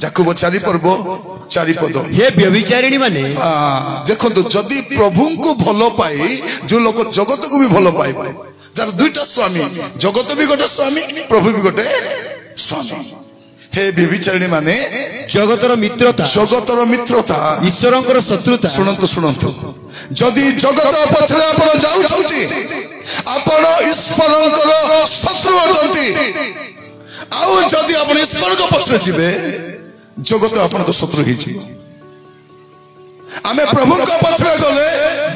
जाकूब 4 पर्व 4 पद हे व्यभिचारिणी माने देखो जदि प्रभु को भल पाई जो लोक जगत को भी भल पाए जार दुईटा स्वामी जगत भी गोटे स्वामी प्रभु भी गोटे स्वामी हे व्यभिचारिणी माने जगतर मित्रता ईश्वरंकर शत्रुता सुनंतु सुनंतु जदि जगत पछरे आपण जाउछौती आपण ईश्वरंकर शत्रु अटंती आउ जदि आपण ईश्वर को पछरे जिबे जगत आपण को शत्रु हिची आमे प्रभु को पछरे गले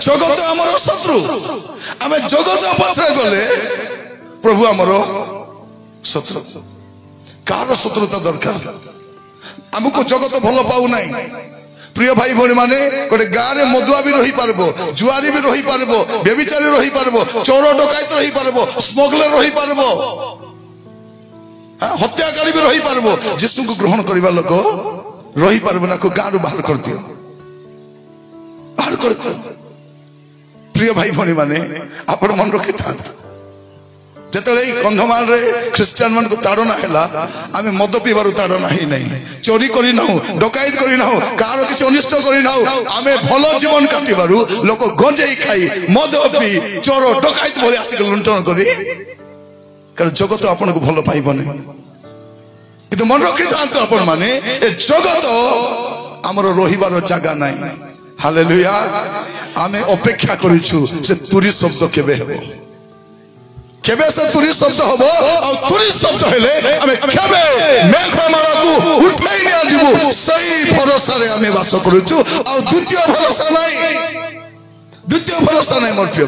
जगत हमर शत्रु आमे जगत पछरे गले प्रभु हमर शत्रु कार शत्रुता दरकार हमको जगत भल पाऊ नहीं प्रिय भाई भौणी माने गोटे गाँव में मदुआ भी रही पारबो जुआरी भी रही पारबो व्यभिचारी रही पारबो चोर डकायत रही पारबो स्मगलर रही पारबो हत्याकारी भी रही पारबो यीशु को ग्रहण करबा लोक रही पारबो ना को गाँव बाहर कर दियो बाहर कर प्रिय भाई भौणी माने आपण मन रखि थांत जतले कंधमाल रे क्रिश्चियन मन को ताड़ना हैला आमे मद पीबार ताड़ना ही नहीं चोरी करी ना डकायत करी ना कार किछ अनिष्ट करी ना आमे भलो जीवन काटिबारु लोक गंजेई खाई मद पी चोर डकायत भले आसी लुंटन करी कारण जगत आपन को भलो पाइबने किंतु मन रखि थांत आपण माने ए जगत हमर रहिबार जागा नाही हालेलुया आमे अपेक्षा करिछु से तुरी शब्द केबे हेबो केबे से तुरी शब्द हबो और तुरी शब्द हेले हमें केबे मेघमाला को उठाई निया जीवु सही भरोसा रे हमें वास करूछु और द्वितीय भरोसा नहीं मोर प्रिय